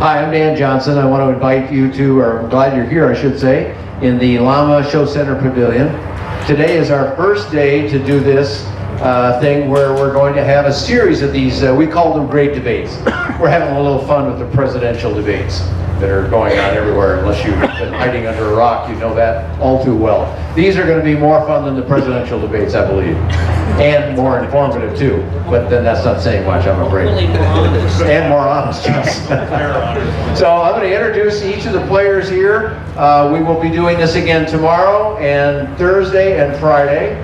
Hi, I'm Dan Johnson. I want to invite you to, or I'm glad you're here, I should say, in the Llama Show Center Pavilion. Today is our first day to do this thing where we're going to have a series of these, we call them great debates. We're having a little fun with the presidential debates that are going on everywhere. Unless you've been hiding under a rock, you know that all too well. These are going to be more fun than the presidential debates, I believe. And more informative too, but then that's not saying much, I'm afraid. And more honest, yes. So I'm going to introduce each of the players here. We will be doing this again tomorrow and Thursday and Friday.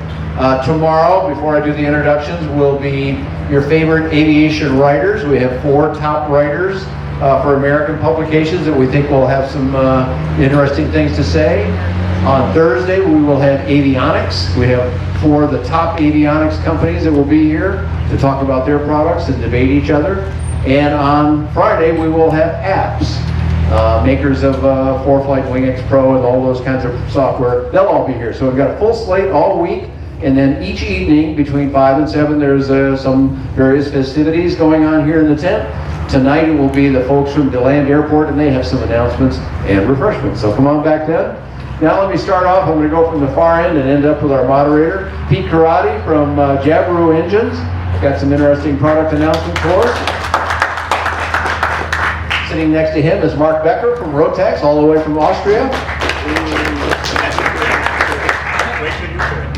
Tomorrow, before I do the introductions, will be your favorite aviation writers. We have 4 top writers for American publications that we think will have some interesting things to say. On Thursday, we will have avionics. We have 4 of the top avionics companies that will be here to talk about their products and debate each other. And on Friday, we will have apps. Makers of 4Flight WingX Pro and all those kinds of software. They'll all be here. So we've got a full slate all week. And then each evening between 5 and 7, there's some various festivities going on here in the tent. Tonight it will be the folks from DeLand Airport, and they have some announcements and refreshments. So come on back then. Now let me start off. I'm going to go from the far end and end up with our moderator, Pete Karate from Jabiru Engines. Got some interesting product announcements for us. Sitting next to him is Mark Becker from Rotax, all the way from Austria.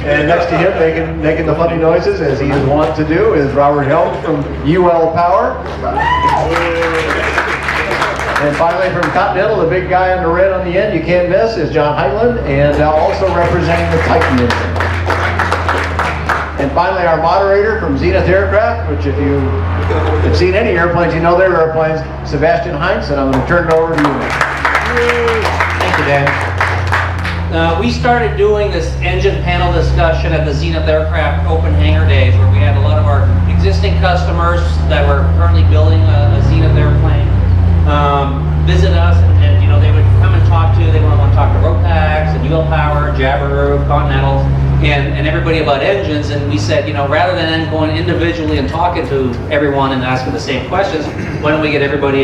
And next to him, making the funny noises, as he is wont to do, is Robert Helms from UL Power. And finally from Continental, the big guy on the red on the end, you can't miss, is John Heitland, and also representing the Titan engine. And finally our moderator from Zenith Aircraft, which if you have seen any airplanes, you know they're airplanes, Sebastian Heinz, and I'm going to turn it over to you. Thank you, Dan. We started doing this engine panel discussion at the Zenith Aircraft Open Hangar Days, where we had a lot of our existing customers that were currently building a Zenith airplane visit us, and you know, they would come and talk to, they would want to talk to Rotax and UL Power, Jabiru, Continental, and everybody about engines. And we said, you know, rather than going individually and talking to everyone and asking the same questions, why don't we get everybody,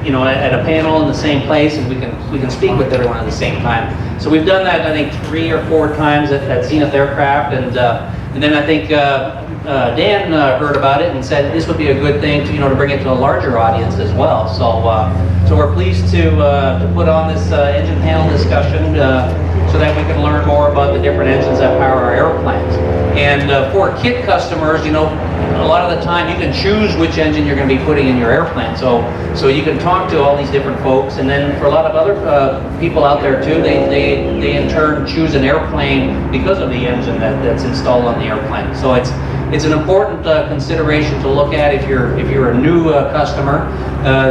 you know, at a panel in the same place, and we can speak with everyone at the same time. So we've done that, I think, 3 or 4 times at Zenith Aircraft, and then I think Dan heard about it and said this would be a good thing to, you know, to bring it to a larger audience as well. So we're pleased to put on this engine panel discussion so that we can learn more about the different engines that power our airplanes. And for kit customers, you know, a lot of the time you can choose which engine you're going to be putting in your airplane. So you can talk to all these different folks, and then for a lot of other people out there too, they in turn choose an airplane because of the engine that's installed on the airplane. So it's an important consideration to look at if you're a new customer.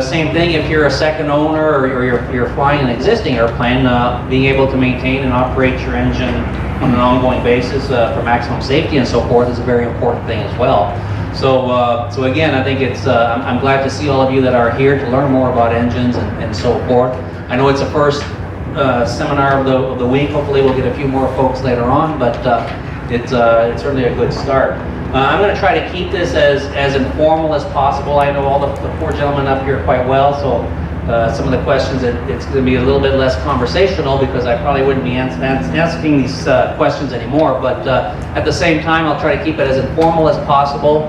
Same thing if you're a second owner or you're flying an existing airplane, being able to maintain and operate your engine on an ongoing basis for maximum safety and so forth is a very important thing as well. So again, I think it's I'm glad to see all of you that are here to learn more about engines and so forth. I know it's the first seminar of the week. Hopefully we'll get a few more folks later on, but it's certainly a good start. I'm going to try to keep this as informal as possible. I know all the 4 gentlemen up here quite well, so some of the questions, it's going to be a little bit less conversational because I probably wouldn't be asking these questions anymore, but at the same time I'll try to keep it as informal as possible.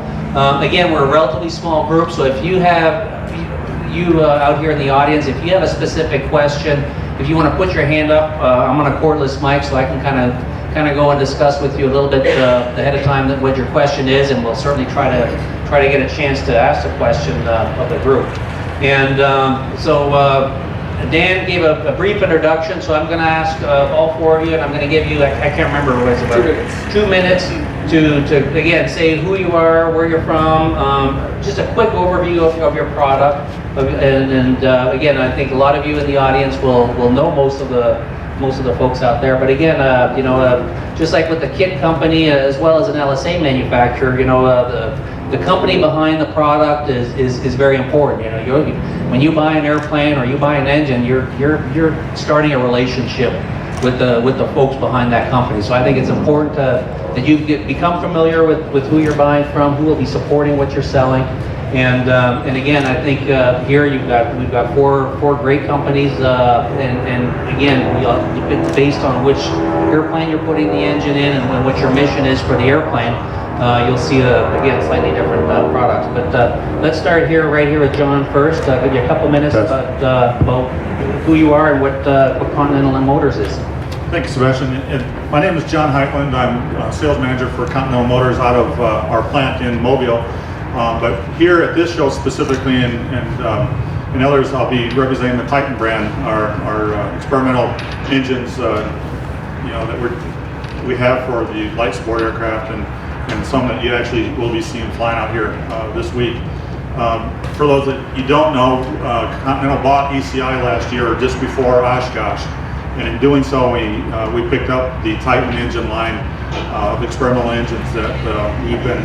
Again, we're a relatively small group, so if you have, out here in the audience, if you have a specific question, if you want to put your hand up, I'm on a cordless mic, so I can kind of go and discuss with you a little bit ahead of time what your question is, and we'll certainly try to get a chance to ask the question of the group. And Dan gave a brief introduction, so I'm going to ask all 4 of you, and I'm going to give you, I can't remember what it's about, 2 minutes to again say who you are, where you're from, just a quick overview of your product, and again, I think a lot of you in the audience will know most of the folks out there. But again, you know, just like with the kit company as well as an LSA manufacturer, you know, the company behind the product is very important. You know, when you buy an airplane or you buy an engine, you're starting a relationship with the folks behind that company. So I think it's important that you become familiar with who you're buying from, who will be supporting what you're selling, And again, I think here we've got four great companies, and again, it's based on which airplane you're putting the engine in and what your mission is for the airplane. You'll see again slightly different products. But let's start right here with John first. I'll give you a couple minutes about who you are and what Continental Motors is. Thank you, Sebastian. My name is John Heitland. I'm sales manager for Continental Motors out of our plant in Mobile. But here at this show specifically, and others, I'll be representing the Titan brand, our experimental engines, that we have for the light sport aircraft, and some that you actually will be seeing flying out here this week. For those that you don't know, Continental bought ECI last year, or just before Oshkosh, and in doing so, we picked up the Titan engine line of experimental engines that we've been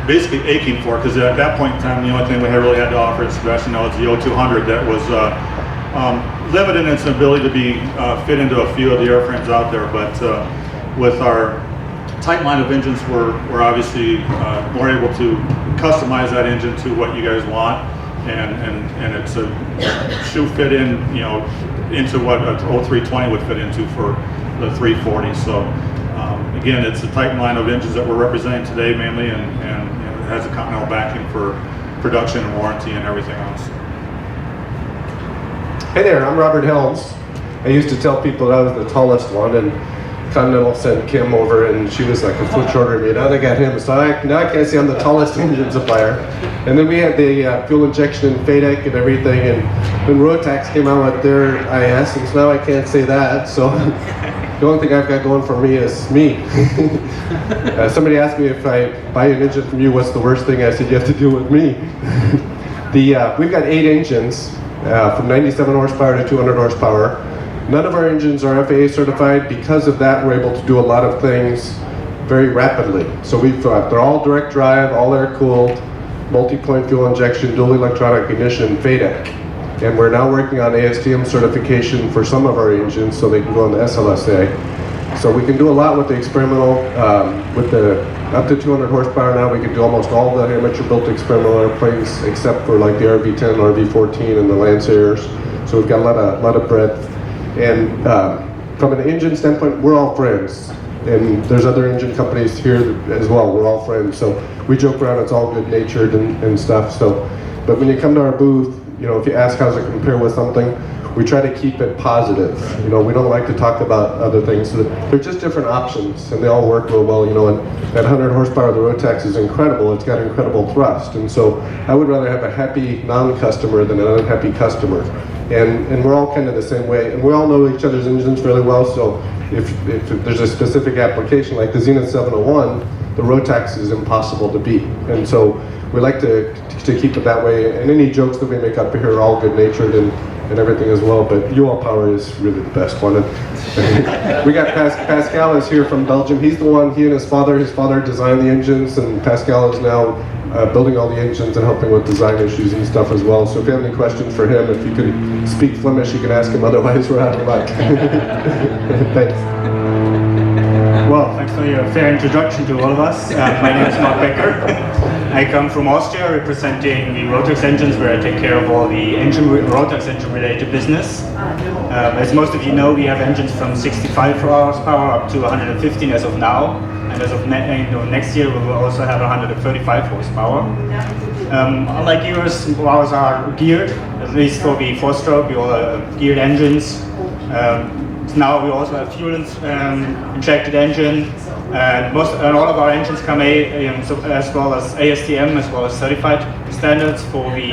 basically aching for, because at that point in time, the only thing we really had to offer, as Sebastian knows, the O200 that was limited in its ability to be fit into a few of the airframes out there. But with our Titan line of engines, we're obviously more able to customize that engine to what you guys want, and it's a shoe fit in, into what a 0320 would fit into for the 340. So again, it's the Titan line of engines that we're representing today mainly, and it has a Continental backing for production and warranty and everything else. Hey there, I'm Robert Helms. I used to tell people that I was the tallest one, and Continental sent Kim over, and she was like a foot shorter than me. Now they got him, so now I can't say I'm the tallest engine supplier. And then we had the fuel injection and FADEC and everything, and when Rotax came out with their IS, and so now I can't say that. So the only thing I've got going for me is me. Somebody asked me if I buy an engine from you, what's the worst thing? I said, you have to deal with me. We've got 8 engines, from 97 horsepower to 200 horsepower. None of our engines are FAA certified. Because of that, we're able to do a lot of things very rapidly. So they're all direct drive, all air cooled, multi-point fuel injection, dual electronic ignition, FADEC. And we're now working on ASTM certification for some of our engines so they can go on the SLSA. So we can do a lot with the experimental, with the up to 200 horsepower now. We can do almost all the amateur-built experimental airplanes except for like the RV-10, RV-14, and the Lancers. So we've got a lot of breadth. And from an engine standpoint, we're all friends. And there's other engine companies here as well. We're all friends. So we joke around, it's all good-natured and stuff. So, but when you come to our booth, if you ask how does it compare with something, we try to keep it positive. We don't like to talk about other things. So they're just different options, and they all work real well. And that 100 horsepower, the Rotax is incredible. It's got incredible thrust. And so I would rather have a happy non-customer than an unhappy customer. And we're all kind of the same way, and we all know each other's engines fairly well, so if there's a specific application like the Zenith 701, the Rotax is impossible to beat. And so we like to keep it that way, and any jokes that we make up here are all good-natured and everything as well, but UL Power is really the best one. And we got Pascal is here from Belgium. He's the one, he and his father designed the engines, and Pascal is now building all the engines and helping with design issues and stuff as well. So if you have any questions for him, if you can speak Flemish, you can ask him, otherwise we're out of luck. Thanks. Well, thanks for your fair introduction to all of us. My name is Mark Becker. I come from Austria, representing the Rotax engines, where I take care of all the Rotax engine related business. As most of you know, we have engines from 65 horsepower up to 115 as of now. And as of next year, we will also have 135 horsepower. Unlike yours, ours are geared, at least for the 4-stroke. We all have geared engines. Now we also have fuel injected engine, and all of our engines come as well as ASTM, as well as certified standards for the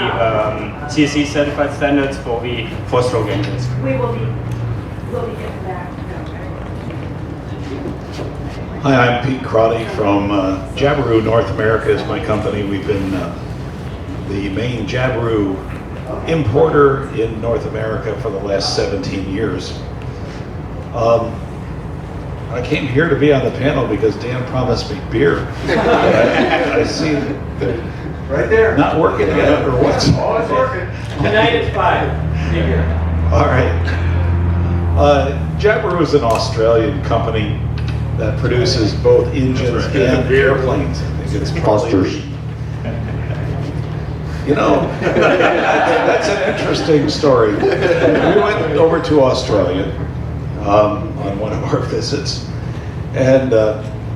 CSE certified standards for the 4-stroke engines. We'll be getting back. Hi, I'm Pete Crotty from Jabiru North America is my company. We've been the main Jabiru importer in North America for the last 17 years. I came here to be on the panel because Dan promised me beer. I see they're Right there. not working yet, or what's? Oh, it's working. Tonight it's 5. See you here. All right. Jabiru is an Australian company that produces both engines and airplanes. I think it's probably You know, that's an interesting story. We went over to Australia on one of our visits, and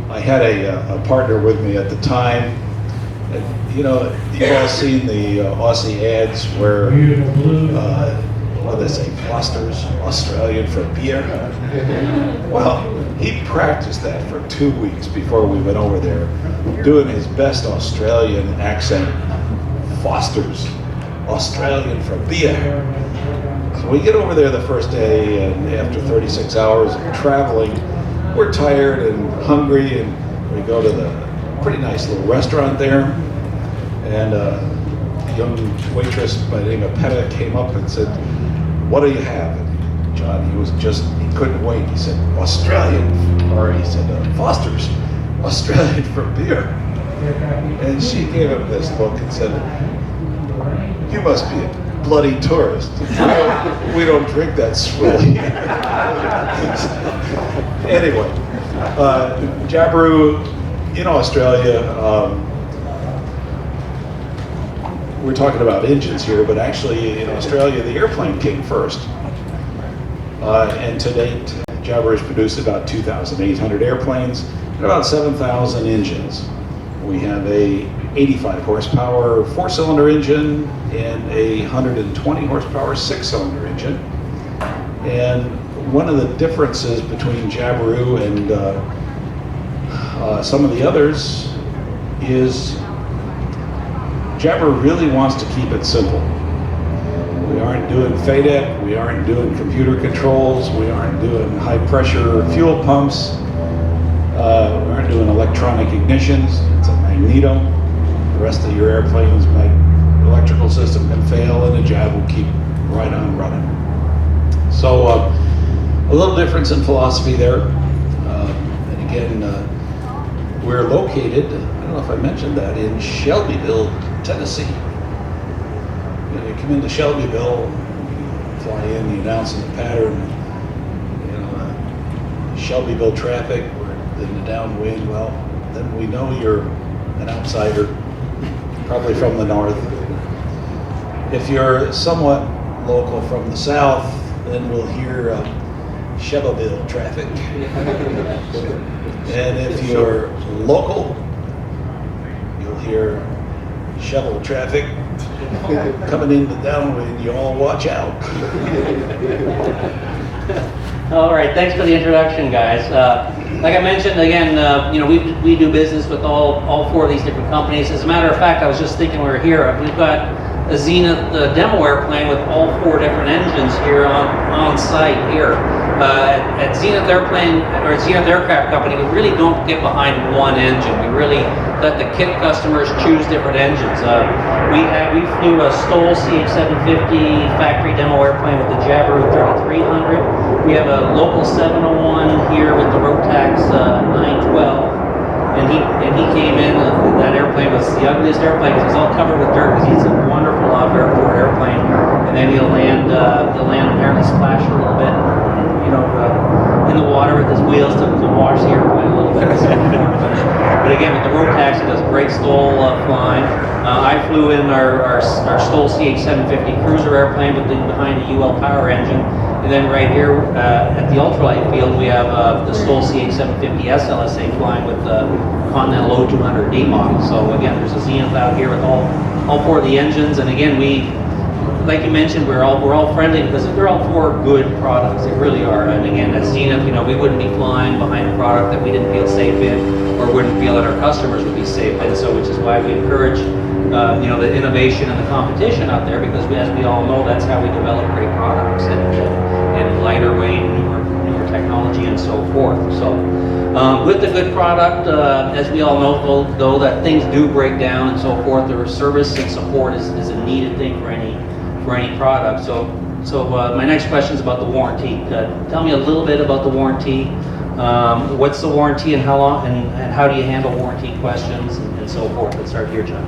I had a partner with me at the time. And, you know, you've all seen the Aussie ads where, what do they say, Foster's Australian for beer. Well, he practiced that for 2 weeks before we went over there, doing his best Australian accent. Foster's Australian for beer. So we get over there the first day, and after 36 hours of traveling, we're tired and hungry, and we go to the pretty nice little restaurant there, and a young waitress by the name of Petta came up and said, "What do you have?" And John, he couldn't wait. He said, "Australian," or he said, "Foster's Australian for beer." And she gave him this look and said, "You must be a bloody tourist. We don't drink that swill here." Anyway, Jabiru in Australia, we're talking about engines here, but actually in Australia the airplane came first. And to date, Jabiru has produced about 2,800 airplanes and about 7,000 engines. We have a 85 horsepower 4-cylinder engine and a 120 horsepower 6-cylinder engine. And one of the differences between Jabiru and some of the others is Jabiru really wants to keep it simple. We aren't doing FADEC, we aren't doing computer controls, we aren't doing high pressure fuel pumps, we aren't doing electronic ignitions. It's a magneto. The rest of your airplane's electrical system can fail and the Jab will keep right on running. So a little difference in philosophy there. And again, we're located, I don't know if I mentioned that, in Shelbyville, Tennessee. You come into Shelbyville, you fly in, you announce the pattern, you know, Shelbyville traffic, we're in the downwind. Well, then we know you're an outsider, probably from the north. If you're somewhat local from the south, then we'll hear Shelbyville traffic. And if you're local, you'll hear shovel traffic coming into downwind. You all watch out. All right, thanks for the introduction, guys. Like I mentioned, again, you know, we do business with all four of these different companies. As a matter of fact, I was just thinking we were here. We've got a Zenith demo airplane with all four different engines here on site here. At Zenith Airplane, or Zenith Aircraft Company, we really don't get behind one engine. We really let the kit customers choose different engines. We flew a Stoll CH-750 factory demo airplane with the Jabiru 3300. We have a local 701 here with the Rotax 912. And he came in, that airplane was the ugliest airplane because it was all covered with dirt because he's a wonderful off-airport airplane. And then he'll land apparently splash a little bit, you know, in the water with his wheels to wash the airplane a little bit. But again, with the Rotax, it does great Stoll flying. I flew in our Stoll CH-750 cruiser airplane behind the UL power engine. And then right here at the ultralight field, we have the Stoll CH-750 SLSA flying with the Continental O200D model. So again, there's a Zenith out here with all four of the engines. And again, like you mentioned, we're all friendly because they're all four good products. They really are. And again, at Zenith, you know, we wouldn't be flying behind a product that we didn't feel safe in, or wouldn't feel that our customers would be safe in. So, which is why we encourage, you know, the innovation and the competition out there, because as we all know, that's how we develop great products and lighter weight, newer technology, and so forth. So, with the good product, as we all know, though, that things do break down and so forth, the service and support is a needed thing for any product. So my next question is about the warranty. Tell me a little bit about the warranty. What's the warranty and how long, and how do you handle warranty questions and so forth? Let's start here, John.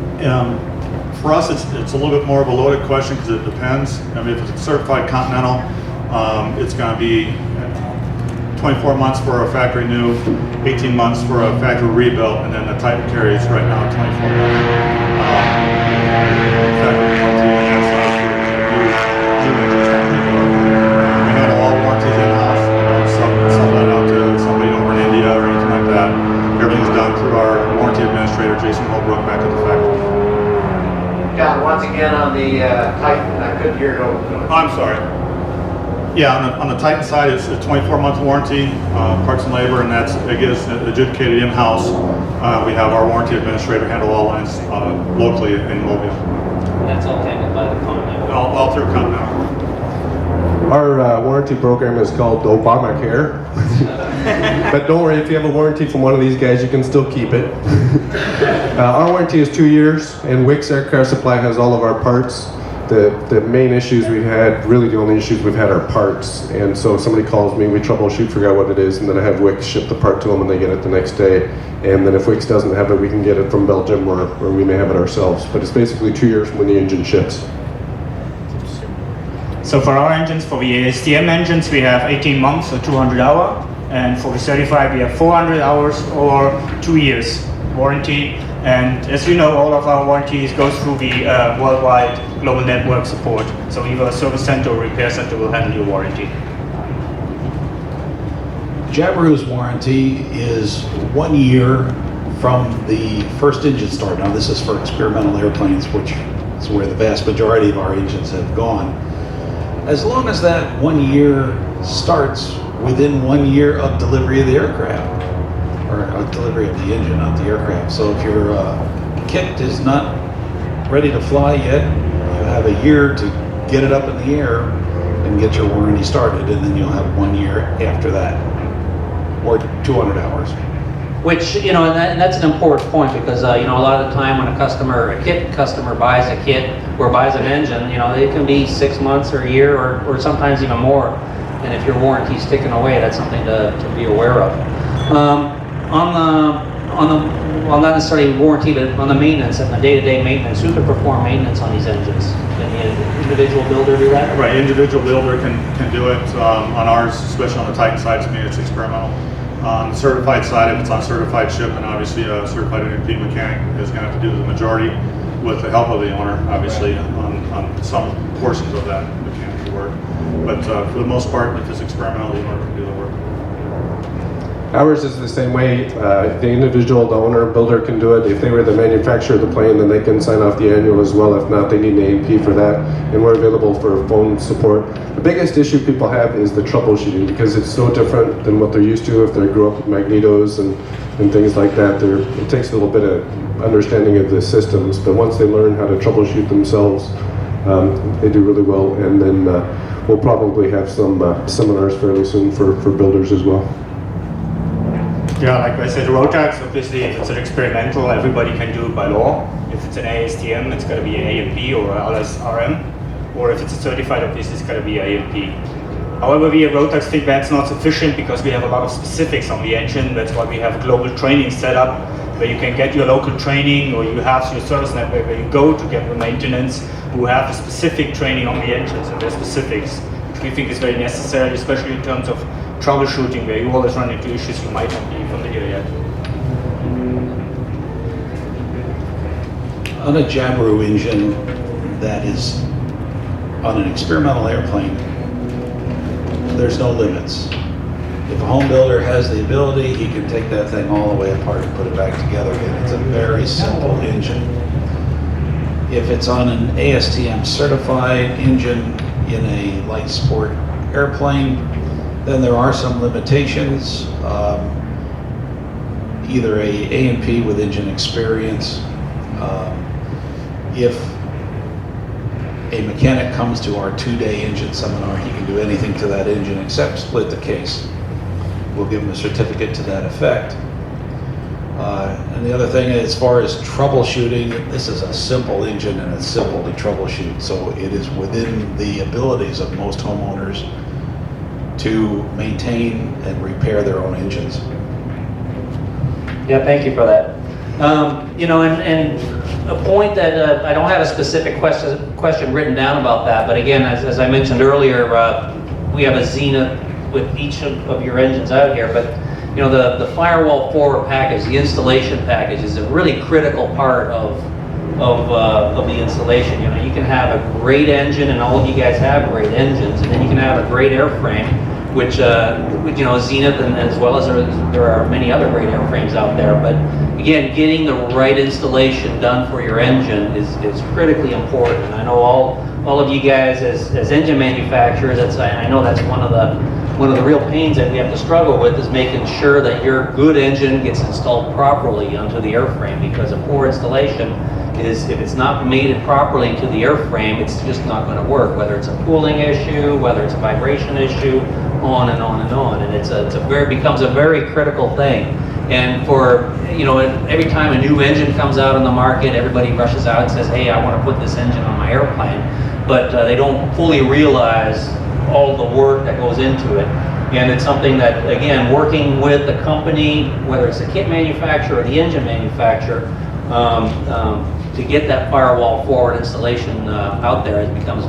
For us, it's a little bit more of a loaded question because it depends. I mean, if it's certified Continental, it's going to be 24 months for a factory new, 18 months for a factory rebuilt, and then the type carries right now 24 months. In fact, John, once again on the Titan, I couldn't hear it over. Oh, I'm sorry. Yeah, on the Titan side, it's a 24-month warranty, parts and labor, and that's, it is adjudicated in-house. We have our warranty administrator handle all lines locally in Mobile. That's all handled by the Continental. All through Continental. Our warranty program is called Obamacare. But don't worry, if you have a warranty from one of these guys, you can still keep it. Our warranty is 2 years, and Wix Aircraft Supply has all of our parts. The main issues we've had, really the only issues we've had are parts. And so if somebody calls me, we troubleshoot, figure out what it is, and then I have Wix ship the part to them and they get it the next day. And then if Wix doesn't have it, we can get it from Belgium or we may have it ourselves. But it's basically 2 years from when the engine ships. So for our engines, for the ASTM engines, we have 18 months or 200 hours. And for the certified, we have 400 hours or 2 years warranty. And as you know, all of our warranties go through the worldwide global network support. So either a service center or repair center will handle your warranty. Jabiru's warranty is 1 year from the first engine start. Now this is for experimental airplanes, which is where the vast majority of our engines have gone. As long as that 1 year starts within 1 year of delivery of the aircraft, or delivery of the engine, not the aircraft. So if your kit is not ready to fly yet, you have a year to get it up in the air and get your warranty started, and then you'll have 1 year after that, or 200 hours. Which, you know, and that's an important point because, you know, a lot of the time when a kit customer buys a kit or buys an engine, you know, it can be 6 months or a year or sometimes even more. And if your warranty's ticking away, that's something to be aware of. Well, not necessarily warranty, but on the maintenance and the day-to-day maintenance, who can perform maintenance on these engines? Can the individual builder do that? Right, individual builder can do it. On ours, especially on the Titan side, I mean, it's experimental. On the certified side, if it's on certified shipment, obviously a certified NP mechanic is going to have to do the majority with the help of the owner, obviously, on some portions of that mechanical work. But for the most part, if it's experimental, the owner can do the work. Ours is the same way. The individual, the owner, builder can do it. If they were the manufacturer of the plane, then they can sign off the annual as well. If not, they need an A&P for that. And we're available for phone support. The biggest issue people have is the troubleshooting because it's so different than what they're used to if they grew up with magnetos and things like that. It takes a little bit of understanding of the systems, but once they learn how to troubleshoot themselves, they do really well. And then we'll probably have some seminars fairly soon for builders as well. Yeah, like I said, Rotax, obviously, if it's an experimental, everybody can do it by law. If it's an ASTM, it's got to be A&P or LSRM. Or if it's a certified, obviously, it's got to be A&P. However, we at Rotax think that's not sufficient because we have a lot of specifics on the engine. That's why we have global training set up where you can get your local training, or you have your service network where you go to get the maintenance who have the specific training on the engines and their specifics, which we think is very necessary, especially in terms of troubleshooting, where you always run into issues you might not be familiar yet. On a Jabiru engine that is on an experimental airplane, there's no limits. If a home builder has the ability, he can take that thing all the way apart and put it back together again. It's a very simple engine. If it's on an ASTM certified engine in a light sport airplane, then there are some limitations. Either a A&P with engine experience. If a mechanic comes to our 2-day engine seminar, he can do anything to that engine except split the case. We'll give him a certificate to that effect. And the other thing, as far as troubleshooting, this is a simple engine and it's simple to troubleshoot. So it is within the abilities of most homeowners to maintain and repair their own engines. Yeah, thank you for that. You know, and a point that I don't have a specific question written down about that, but again, as I mentioned earlier, we have a Zenith with each of your engines out here, but you know, the firewall forward package, the installation package is a really critical part of the installation. You know, you can have a great engine, and all of you guys have great engines, and then you can have a great airframe, which you know, Zenith, and as well as there are many other great airframes out there. But again, getting the right installation done for your engine is critically important. I know all of you guys as engine manufacturers, I know that's one of the real pains that we have to struggle with, is making sure that your good engine gets installed properly onto the airframe, because a poor installation is, if it's not mated properly to the airframe, it's just not going to work, whether it's a cooling issue, whether it's a vibration issue, on and on and on. And becomes a very critical thing. And for, every time a new engine comes out on the market, everybody rushes out and says, hey, I want to put this engine on my airplane. But they don't fully realize all the work that goes into it. And it's something that, again, working with the company, whether it's the kit manufacturer or the engine manufacturer, to get that firewall forward installation out there, it becomes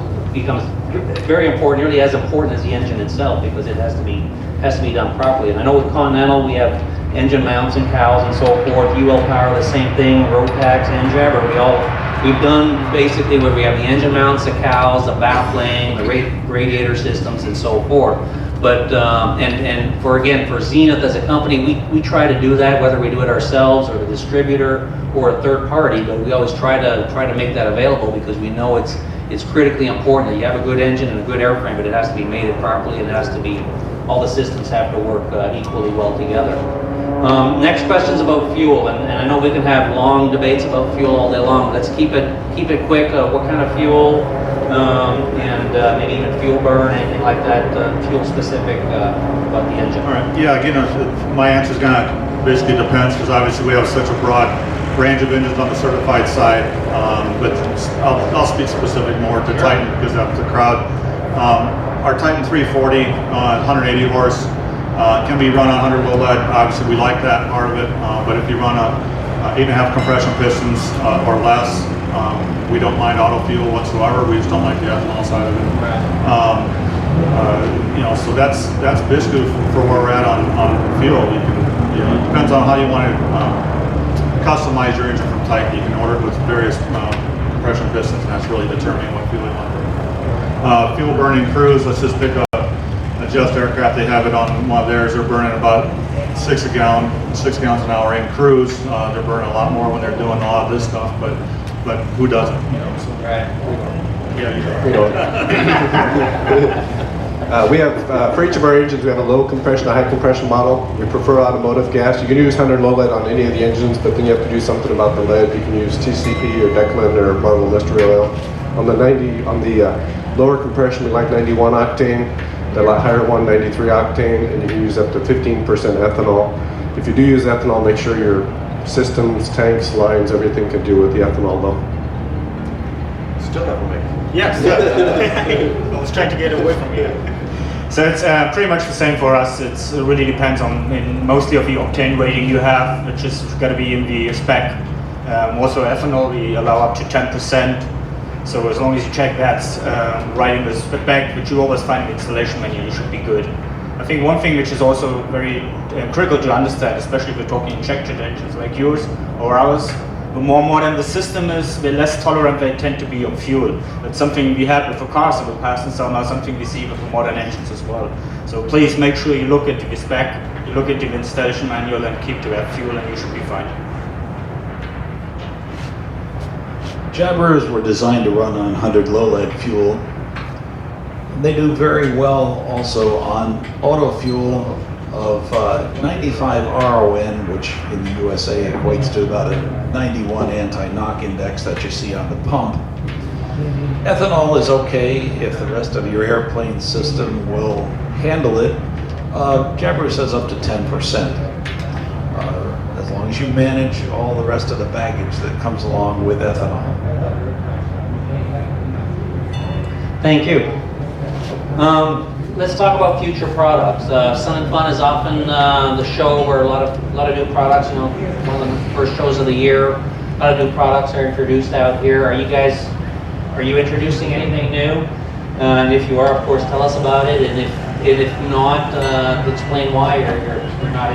very important, nearly as important as the engine itself, because it has to be done properly. And I know with Continental we have engine mounts and cowls and so forth. UL Power, the same thing. Rotax and Jabiru, we've done basically where we have the engine mounts, the cowls, the baffling, the radiator systems, and so forth. But and for Zenith as a company, we try to do that, whether we do it ourselves or the distributor or a third party. But we always try to make that available, because we know it's critically important that you have a good engine and a good airframe, but it has to be mated properly, and it has to be, all the systems have to work equally well together. Next question is about fuel, and I know we can have long debates about fuel all day long. Let's keep it quick. What kind of fuel, and maybe even fuel burn, anything like that, fuel specific about the engine. All right. Yeah. Again, my answer is going to basically depends, because obviously we have such a broad range of engines on the certified side. But I'll speak specific more to Titan, because that's the crowd. Our Titan 340, 180 horse. Can be run on 100 low lead. Obviously, we like that part of it. But if you run a 8.5 compression pistons or less, we don't mind auto fuel whatsoever. We just don't like the ethanol side of it. So that's basically for where we're at on fuel. You can, it depends on how you want to customize your engine from Titan. You can order it with various compression pistons, and that's really determining what fuel you want. Fuel burning cruise. Let's just pick a Just aircraft. They have it on one of theirs. They're burning about 6 gallons an hour in cruise. They're burning a lot more when they're doing a lot of this stuff, but who doesn't? So. Right. Yeah, We don't. We have, for each of our engines, we have a low compression, a high compression model. We prefer automotive gas. You can use 100 low lead on any of the engines, but then you have to do something about the lead. You can use TCP or Declan or Marvel mystery oil. On the lower compression, we like 91 octane. The higher one, 93 octane, and you can use up to 15% ethanol. If you do use ethanol, make sure your systems, tanks, lines, everything can deal with the ethanol though. Still have a make. Yes. I was trying to get away from you. So it's pretty much the same for us. It really depends on mostly of the octane rating you have, which is got to be in the spec. Also ethanol, we allow up to 10%. So as long as you check that right in the spec, which you always find in the installation menu, you should be good. I think one thing which is also very critical to understand, especially if we're talking injected engines like yours or ours, the more modern the system is, the less tolerant they tend to be on fuel. That's something we had with the cars in the past, and so now something we see with the modern engines as well. So please make sure you look into the spec, you look into the installation manual, and keep to that fuel, and you should be fine. Jabirus were designed to run on 100 low lead fuel. They do very well also on auto fuel of 95 RON, which in the USA equates to about a 91 anti-knock index that you see on the pump. Ethanol is okay if the rest of your airplane system will handle it. Jabiru says up to 10%. As long as you manage all the rest of the baggage that comes along with ethanol. Thank you. Let's talk about future products. Sun and Fun is often the show where a lot of new products, one of the first shows of the year, a lot of new products are introduced out here. Are you introducing anything new? And if you are, of course, tell us about it. And if not, explain why you're not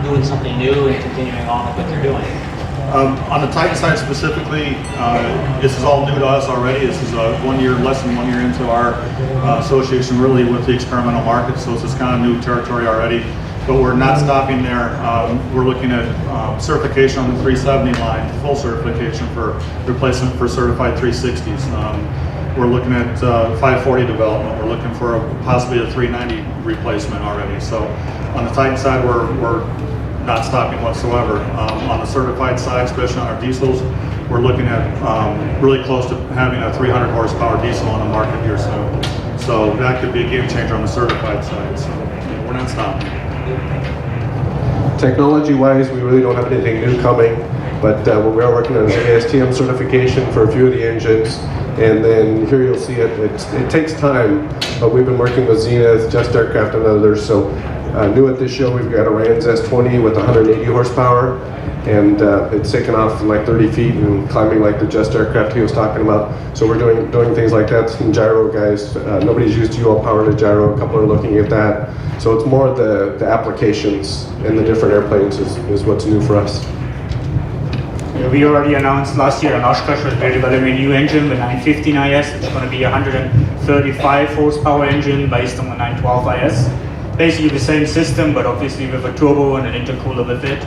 doing something new and continuing on with what you're doing. On the Titan side specifically, this is all new to us already. This is less than 1 year into our association really with the experimental market, so it's kind of new territory already. But we're not stopping there. We're looking at certification on the 370 line, full certification for replacement for certified 360s. We're looking at 540 development. We're looking for possibly a 390 replacement already. So on the Titan side, we're not stopping whatsoever. On the certified side, especially on our diesels, we're looking at really close to having a 300 horsepower diesel on the market here soon. So that could be a game changer on the certified side. So we're not stopping. Technology-wise, we really don't have anything new coming, but we are working on ASTM certification for a few of the engines. And then here you'll see it takes time, but we've been working with Zenith, Just Aircraft, and others. So new at this show, we've got a Rans S20 with 180 horsepower, and it's taken off from like 30 feet and climbing like the Just Aircraft he was talking about. So we're doing things like that. Some gyro guys, nobody's used UL powered gyro. A couple are looking at that. So it's more the applications and the different airplanes is what's new for us. We already announced last year in Oshkosh that we're developing a new engine, the 915 IS. It's going to be a 135 horsepower engine based on the 912 IS. Basically the same system, but obviously with a turbo and an intercooler with it.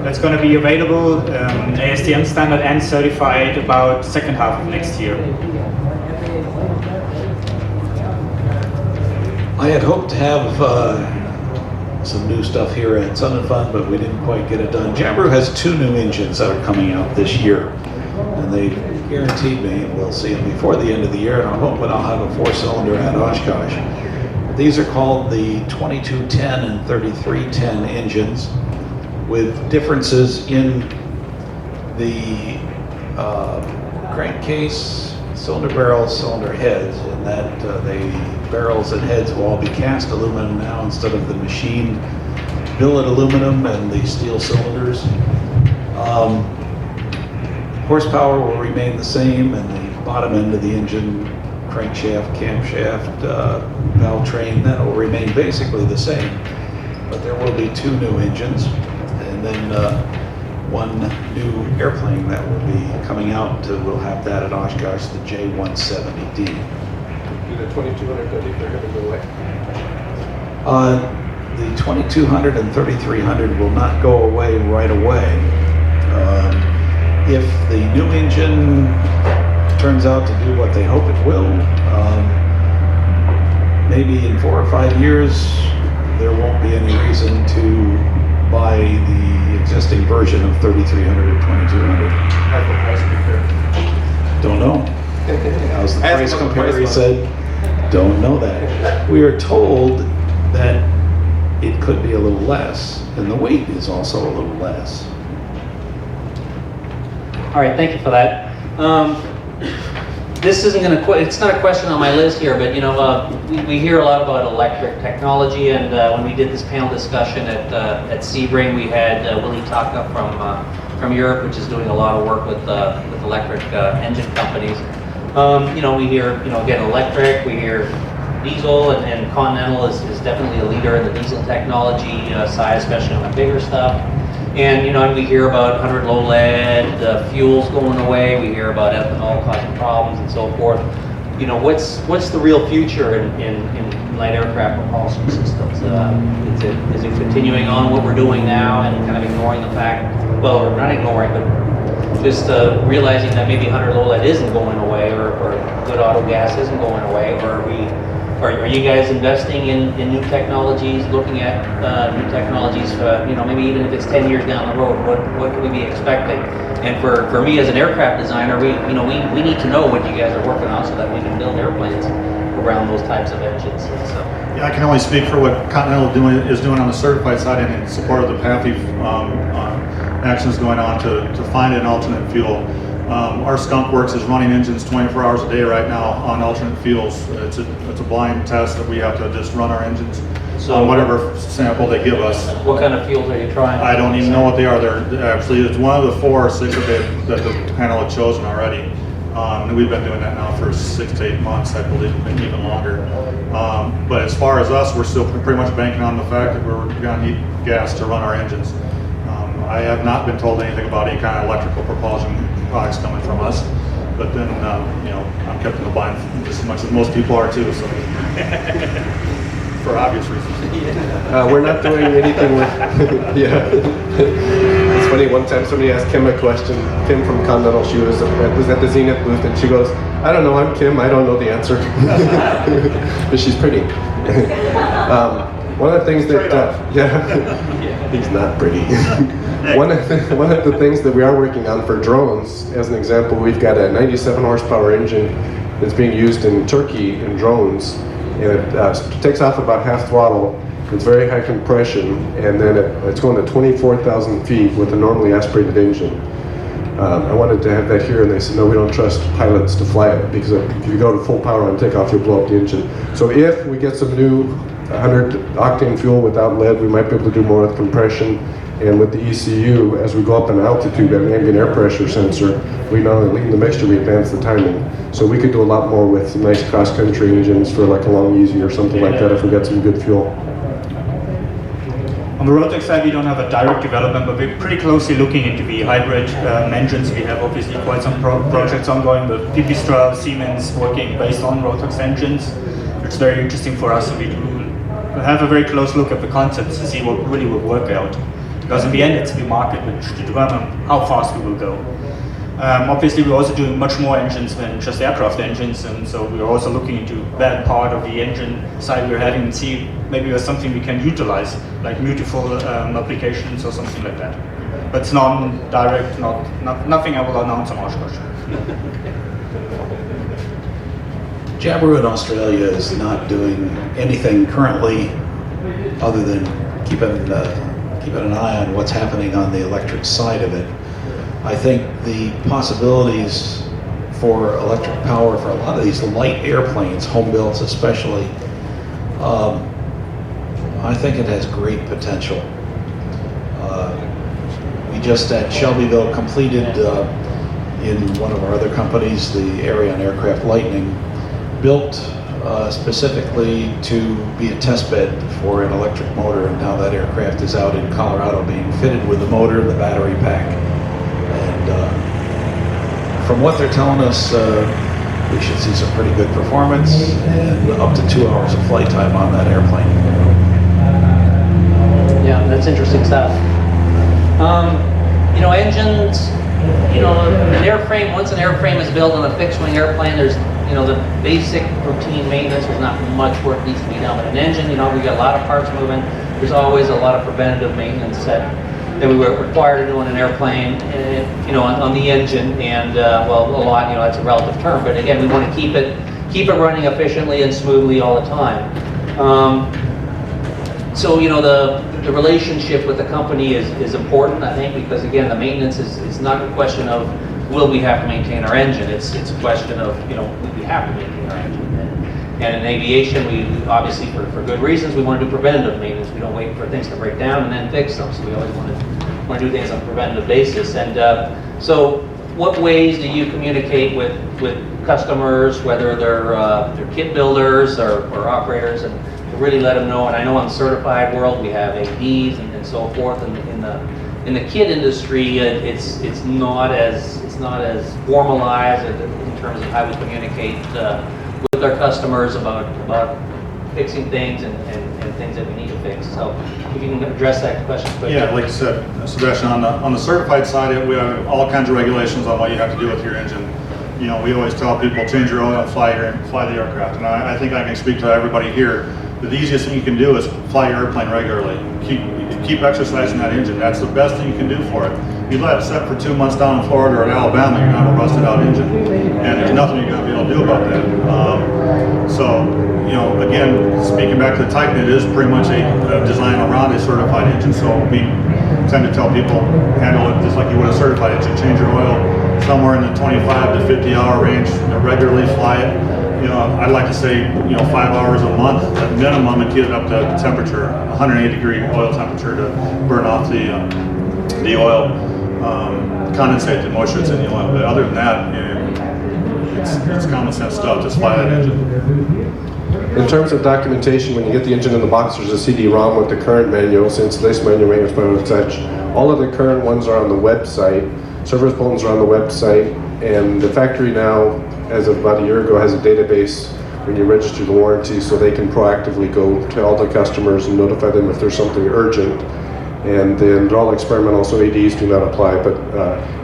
That's going to be available ASTM standard and certified about second half of next year. I had hoped to have some new stuff here at Sun and Fun, but we didn't quite get it done. Jabiru has 2 new engines that are coming out this year, and they guaranteed me we'll see them before the end of the year, and I'm hoping I'll have a 4-cylinder at Oshkosh. These are called the 2210 and 3310 engines, with differences in the crankcase, cylinder barrels, cylinder heads, in that the barrels and heads will all be cast aluminum now instead of the machined billet aluminum and the steel cylinders. Horsepower will remain the same, and the bottom end of the engine, crankshaft, camshaft, valve train, that will remain basically the same. But there will be 2 new engines, and then 1 new airplane that will be coming out. We'll have that at Oshkosh, the J170D. Do the 2200, they're going to go away. The 2200 and 3300 will not go away right away. If the new engine turns out to do what they hope it will, maybe in 4 or 5 years, there won't be any reason to buy the existing version of 3300 or 2200. How's the price compare? Don't know. How's the price compare? He said, don't know that. We are told that it could be a little less, and the weight is also a little less. All right, thank you for that. This isn't going to, it's not a question on my list here, but you know, we hear a lot about electric technology, and when we did this panel discussion at Sebring, we had Willie Taka from Europe, which is doing a lot of work with electric engine companies. You know, we hear, you know, again, electric, we hear diesel, and Continental is definitely a leader in the diesel technology side, especially on the bigger stuff. And you know, we hear about 100 low lead fuels going away. We hear about ethanol causing problems and so forth. You know, what's the real future in light aircraft propulsion systems? Is it continuing on what we're doing now and kind of ignoring the fact? Well, or not ignoring, but just realizing that maybe 100 low lead isn't going away, or good auto gas isn't going away, or are you guys investing in new technologies, looking at new technologies, you know, maybe even if it's 10 years down the road, what can we be expecting? And for me as an aircraft designer, we need to know what you guys are working on so that we can build airplanes around those types of engines. And so. Yeah, I can only speak for what Continental is doing on the certified side and in support of the PAFI actions going on to find an alternate fuel. Our Skunk Works is running engines 24 hours a day right now on alternate fuels. It's a blind test that we have to just run our engines on whatever sample they give us. What kind of fuels are you trying? I don't even know what they are. It's one of the 4 or 6 that the panel had chosen already. And we've been doing that now for 6 to 8 months, I believe, maybe even longer. But as far as us, we're still pretty much banking on the fact that we're going to need gas to run our engines. I have not been told anything about any kind of electrical propulsion products coming from us, but then you know, I'm kept in the blind just as much as most people are too. So. for obvious reasons. We're not doing anything with, yeah. It's funny, one time somebody asked Kim a question, Kim from Continental, she was at the Zenith booth, and she goes, I don't know, I'm Kim, I don't know the answer. But she's pretty. One of the things that, yeah, he's not pretty. One of the things that we are working on for drones, as an example, we've got a 97 horsepower engine that's being used in Turkey in drones, and it takes off about half throttle. It's very high compression, and then it's going to 24,000 feet with a normally aspirated engine. I wanted to have that here, and they said, no, we don't trust pilots to fly it, because if you go to full power on takeoff, you'll blow up the engine. So if we get some new 100 octane fuel without lead, we might be able to do more with compression. And with the ECU, as we go up in altitude, that ambient air pressure sensor, we not only lean the mixture, we advance the timing. So we could do a lot more with some nice cross-country engines for like a long easy or something like that if we got some good fuel. On the Rotax side, we don't have a direct development, but we're pretty closely looking into the hybrid engines. We have obviously quite some projects ongoing with Pipistrel, Siemens working based on Rotax engines. It's very interesting for us, and we do have a very close look at the concepts to see what really will work out. Because in the end, it's the market which to determine how fast we will go. Obviously, we're also doing much more engines than just aircraft engines, and so we're also looking into that part of the engine side we're having and see maybe there's something we can utilize, like multiple applications or something like that. But it's non-direct, nothing I will announce on Oshkosh. Jabiru in Australia is not doing anything currently other than keeping an eye on what's happening on the electric side of it. I think the possibilities for electric power for a lot of these light airplanes, home-built especially, I think it has great potential. We just at Shelbyville completed in one of our other companies, the area on aircraft Lightning, built specifically to be a test bed for an electric motor, and now that aircraft is out in Colorado being fitted with the motor and the battery pack. And from what they're telling us, we should see some pretty good performance and up to 2 hours of flight time on that airplane. Yeah, that's interesting stuff. You know, engines, you know, an airframe, once an airframe is built on a fixed wing airplane, there's, you know, the basic routine maintenance, there's not much work needs to be done. But an engine, you know, we got a lot of parts moving. There's always a lot of preventative maintenance that we were required to do on an airplane, you know, on the engine. And well, a lot, you know, that's a relative term. But again, we want to keep it running efficiently and smoothly all the time. So, you know, the relationship with the company is important, I think, because again, the maintenance is not a question of will we have to maintain our engine. It's a question of, you know, we have to maintain our engine. And in aviation, we obviously, for good reasons, we want to do preventative maintenance. We don't wait for things to break down and then fix them. So we always want to do things on a preventative basis. And so what ways do you communicate with customers, whether they're kit builders or operators, and to really let them know? And I know in the certified world, we have ADs and so forth. And in the kit industry, it's not as formalized in terms of how we communicate with our customers about fixing things and things that we need to fix. So if you can address that question quickly. Yeah, like you said, Sebastian, on the certified side, we have all kinds of regulations on what you have to do with your engine. You know, we always tell people, change your oil and fly the aircraft. And I think I can speak to everybody here. The easiest thing you can do is fly your airplane regularly. Keep exercising that engine. That's the best thing you can do for it. You let it set for 2 months down in Florida or in Alabama, you're going to have a rusted out engine. And there's nothing you're going to be able to do about that. So, you know, again, speaking back to the Titan, it is pretty much a design around a certified engine. So we tend to tell people, handle it just like you would a certified engine. Change your oil somewhere in the 25 to 50 hour range, regularly fly it. You know, I'd like to say, you know, 5 hours a month at minimum, and get it up to temperature, 180 degree oil temperature to burn off the oil, condensate the moisture that's in the oil. But other than that, it's common sense stuff. Just fly that engine. In terms of documentation, when you get the engine in the box, there's a CD-ROM with the current manuals, installation manual, maintenance manual, and such. All of the current ones are on the website. Service bulletins are on the website, and the factory now, as of about a year ago, has a database when you register the warranty, so they can proactively go to all the customers and notify them if there's something urgent. And then they're all experimental, so ADs do not apply. But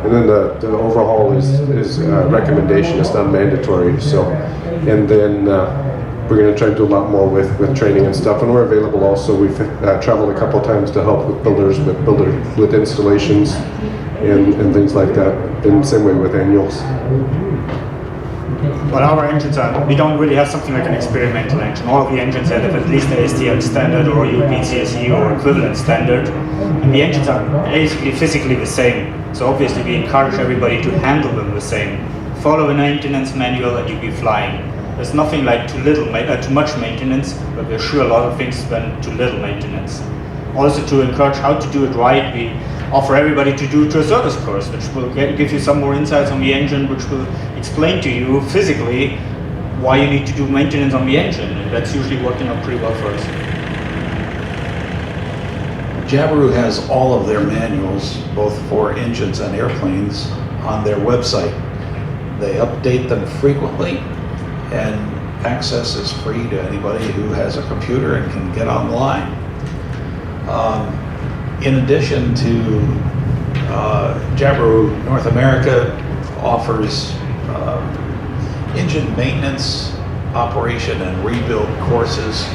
and then the overhaul is recommendation. It's not mandatory. So, and then we're going to try to do a lot more with training and stuff. And we're available also. We've traveled a couple times to help with builders with installations and things like that. And same way with annuals. But our engines we don't really have something like an experimental engine. All of the engines have at least the STM standard or UPCSE or equivalent standard. And the engines are basically physically the same. So obviously we encourage everybody to handle them the same. Follow a maintenance manual and you'll be flying. There's nothing like too much maintenance, but we're sure a lot of things spend too little maintenance. Also to encourage how to do it right, we offer everybody to do to a service course, which will give you some more insights on the engine, which will explain to you physically why you need to do maintenance on the engine, and that's usually working out pretty well for us. Jabiru has all of their manuals, both for engines and airplanes, on their website. They update them frequently, and access is free to anybody who has a computer and can get online. In addition to Jabiru North America offers engine maintenance, operation, and rebuild courses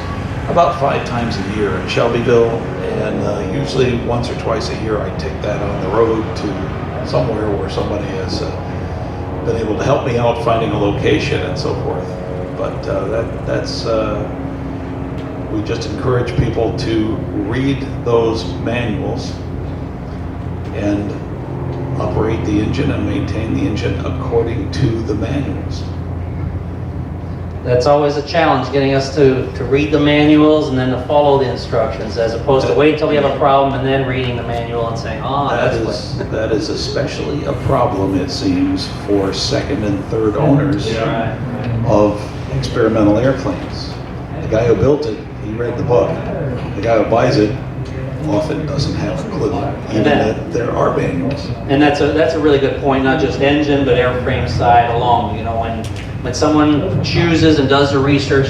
about 5 times a year in Shelbyville, and usually once or twice a year I take that on the road to somewhere where somebody has been able to help me out finding a location and so forth. But that's we just encourage people to read those manuals and operate the engine and maintain the engine according to the manuals. That's always a challenge, getting us to read the manuals and then to follow the instructions, as opposed to wait until we have a problem and then reading the manual and saying, that is especially a problem, it seems, for second and third owners of experimental airplanes. The guy who built it, he read the book. The guy who buys it often doesn't have a clue, even that there are manuals. And that's a really good point, not just engine, but airframe side along. You know, when someone chooses and does the research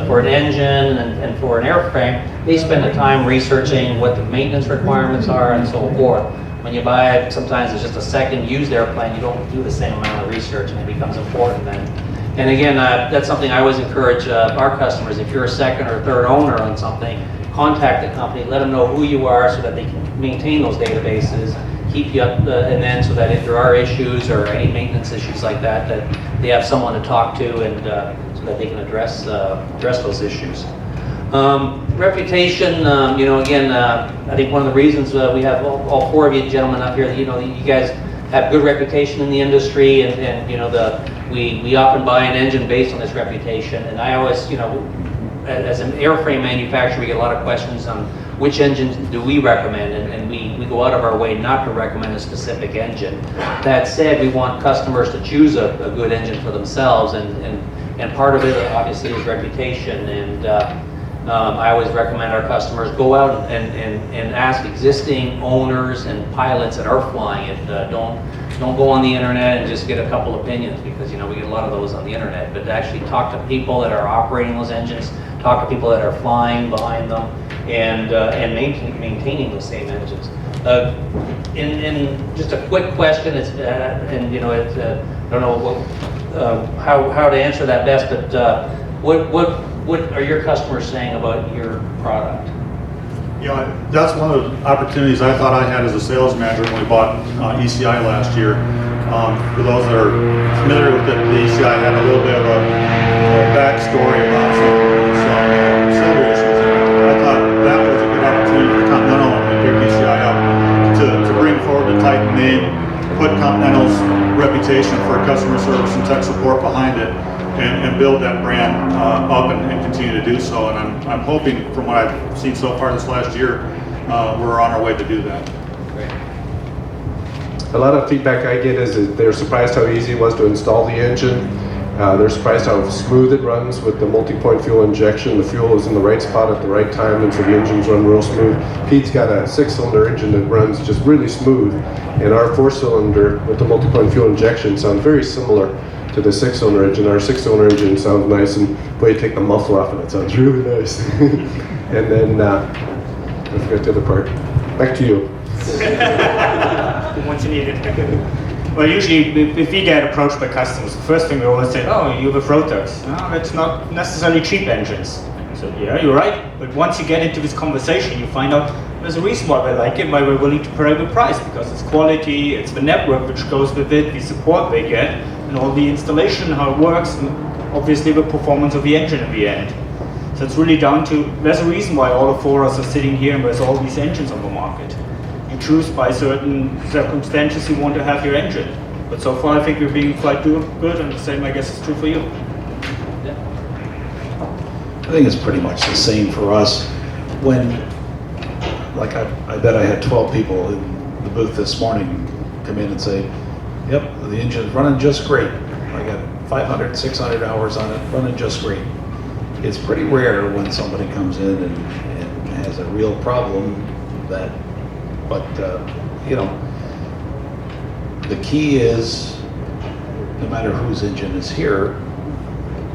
for an engine and for an airframe, they spend the time researching what the maintenance requirements are and so forth. When you buy it, sometimes it's just a second used airplane, you don't do the same amount of research, and it becomes important then. And again, that's something I always encourage our customers. If you're a second or third owner on something, contact the company, let them know who you are so that they can maintain those databases, keep you up, and then so that if there are issues or any maintenance issues like that, that they have someone to talk to, and so that they can address those issues. Reputation, you know, again, I think one of the reasons we have all 4 of you gentlemen up here, you know, you guys have good reputation in the industry, and you know, we often buy an engine based on this reputation. And I always, you know, as an airframe manufacturer, we get a lot of questions on which engines do we recommend, and we go out of our way not to recommend a specific engine. That said, we want customers to choose a good engine for themselves, and part of it obviously is reputation. And I always recommend our customers go out and ask existing owners and pilots that are flying it. Don't go on the internet and just get a couple opinions, because you know we get a lot of those on the internet. But actually talk to people that are operating those engines, talk to people that are flying behind them, and maintaining those same engines. In just a quick question, it's and you know I don't know how to answer that best, but what are your customers saying about your product? Yeah, that's one of the opportunities I thought I had as a sales manager when we bought ECI last year. For those that are familiar with it, the ECI had a little bit of a backstory about some cylinder issues. And I thought that was a good opportunity for Continental, when we picked ECI up, to bring forward the Titan name, put Continental's reputation for customer service and tech support behind it, and build that brand up and continue to do so. And I'm hoping, from what I've seen so far this last year, we're on our way to do that. Great. A lot of feedback I get is that they're surprised how easy it was to install the engine. They're surprised how smooth it runs with the multi-point fuel injection. The fuel is in the right spot at the right time, and so the engines run real smooth. Pete's got a 6-cylinder engine that runs just really smooth, and our 4-cylinder with the multi-point fuel injection sounds very similar. to the 6-cylinder engine. Our 6-cylinder engine sounds nice, and boy, you take the muffler off and it sounds really nice. And then, I forgot the other part. Back to you. Once you need it. Well, usually if we get approached by customers, the first thing we always say, oh, you have Rotax. No, it's not necessarily cheap engines. So yeah, you're right. But once you get into this conversation, you find out there's a reason why we like it, why we're willing to pay the price, because it's quality, it's the network which goes with it, the support they get, and all the installation, how it works, and obviously the performance of the engine in the end. So it's really down to, there's a reason why all the 4 of us are sitting here and there's all these engines on the market. You choose by certain circumstances you want to have your engine. But so far I think we're being quite good, and the same I guess is true for you. I think it's pretty much the same for us. When, like I bet I had 12 people in the booth this morning come in and say, yep, the engine's running just great. I got 500, 600 hours on it, running just great. It's pretty rare when somebody comes in and has a real problem but you know, the key is, no matter whose engine is here,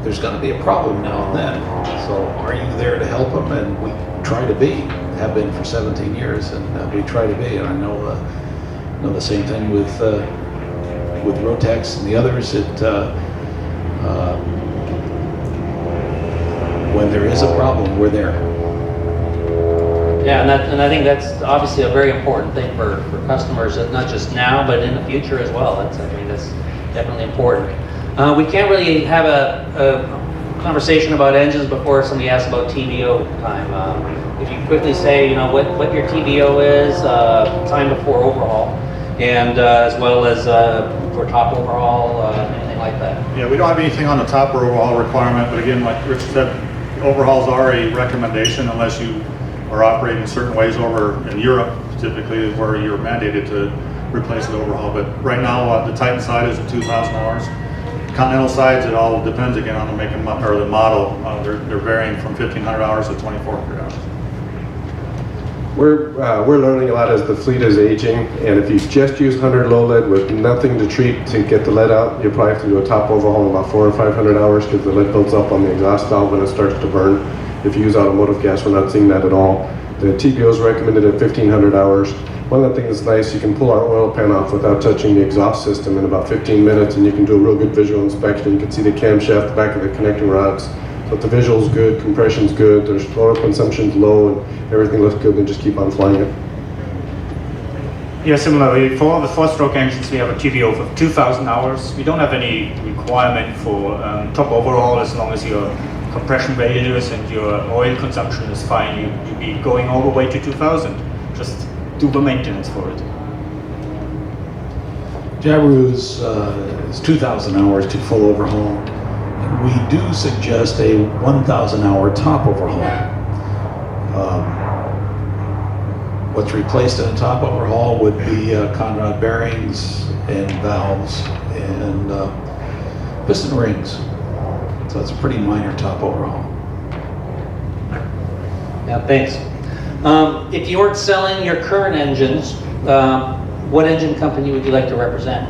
there's going to be a problem now and then. So are you there to help them? And we try to be, have been for 17 years, and we try to be. And I know the same thing with Rotax and the others. When there is a problem, we're there. Yeah, and I think that's obviously a very important thing for customers, not just now, but in the future as well. That's definitely important. We can't really have a conversation about engines before somebody asks about TBO time. If you quickly say, you know, what your TBO is, time before overhaul, and as well as for top overhaul, anything like that. Yeah, we don't have anything on the top overhaul requirement, but again, like Rich said, overhauls are a recommendation unless you are operating certain ways over in Europe, typically where you're mandated to replace the overhaul. But right now, the Titan side is at 2,000 hours. Continental sides, it all depends again on the make and or the model. They're varying from 1,500 hours to 2,400 hours. We're learning a lot as the fleet is aging, and if you just use 100 low lead with nothing to treat to get the lead out, you probably have to do a top overhaul in about 400 or 500 hours because the lead builds up on the exhaust valve when it starts to burn. If you use automotive gas, we're not seeing that at all. The TBO is recommended at 1,500 hours. One of the things that's nice, you can pull our oil pan off without touching the exhaust system in about 15 minutes, and you can do a real good visual inspection. You can see the camshaft, the back of the connecting rods. So if the visual's good, compression's good, there's oil consumption's low, and everything looks good, then just keep on flying it. Yeah, similarly, for the 4-stroke engines, we have a TBO of 2,000 hours. We don't have any requirement for top overhaul as long as your compression values and your oil consumption is fine. You'll be going all the way to 2,000. Just do the maintenance for it. Jabiru's is 2,000 hours to full overhaul. We do suggest a 1,000 hour top overhaul. What's replaced in a top overhaul would be conrod bearings and valves and piston rings. So it's a pretty minor top overhaul. Yeah, thanks. If you weren't selling your current engines, what engine company would you like to represent?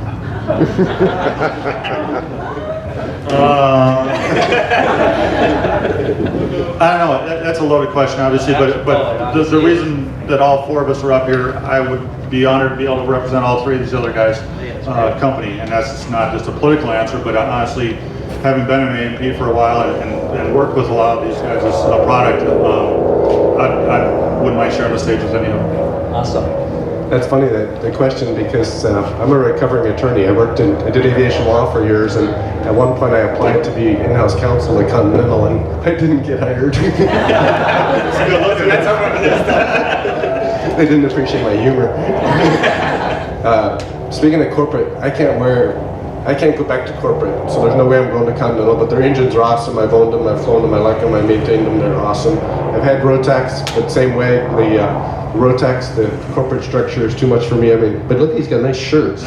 I don't know. That's a loaded question, obviously, but the reason that all 4 of us are up here, I would be honored to be able to represent all 3 of these other guys' company, and that's not just a political answer, but honestly, having been in A&P for a while and worked with a lot of these guys as a product, I wouldn't mind sharing the stage with any of them. Awesome. That's funny, the question, because I'm a recovering attorney. I did aviation law for years, and at one point I applied to be in-house counsel at Continental, and I didn't get hired. They didn't appreciate my humor. Speaking of corporate, I can't go back to corporate, so there's no way I'm going to Continental, but their engines are awesome. I've owned them, I've flown them, I like them, I maintained them, they're awesome. I've had Rotax, but same way, the Rotax, the corporate structure is too much for me. I mean, but look, he's got nice shirts.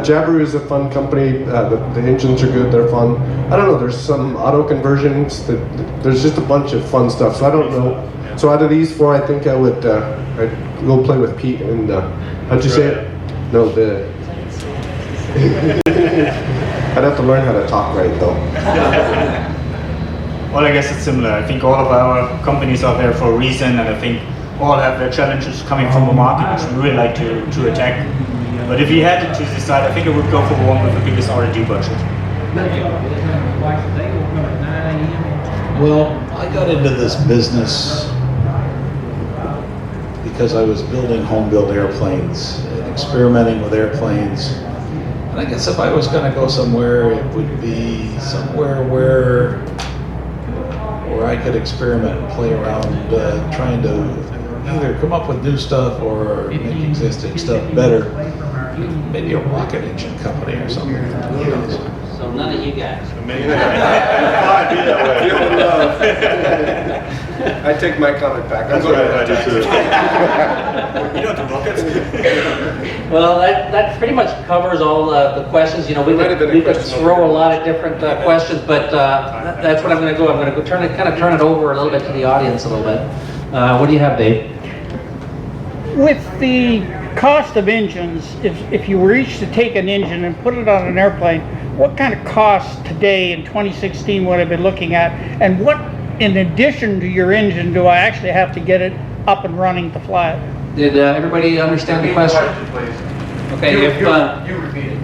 Jabiru is a fun company. The engines are good, they're fun. I don't know, there's some auto conversions, there's just a bunch of fun stuff, so I don't know. So out of these 4, I think I would I'd go play with Pete and, how'd you say it? No, I'd have to learn how to talk right though. Well, I guess it's similar. I think all of our companies are there for a reason, and I think all have their challenges coming from a market which we really like to attack. But if we had to decide, I think I would go for the one with the biggest R&D budget. Well, I got into this business because I was building home-built airplanes and experimenting with airplanes. And I guess if I was going to go somewhere, it would be somewhere where I could experiment and play around, trying to either come up with new stuff or make existing stuff better. Maybe a rocket engine company or something. Who knows? So none of you guys. I take my comment back. That's what I do too. You don't do rockets? Well, that pretty much covers all the questions. You know, we There might have been a could question throw over a here. lot of different questions, but that's what I'm going to do. I'm going to turn it over a little bit to the audience a little bit. What do you have, Dave? With the cost of engines, if you were each to take an engine and put it on an airplane, what kind of cost today in 2016 would I be looking at? And what, in addition to your engine, do I actually have to get it up and running to fly it? Did everybody understand the question? Okay, if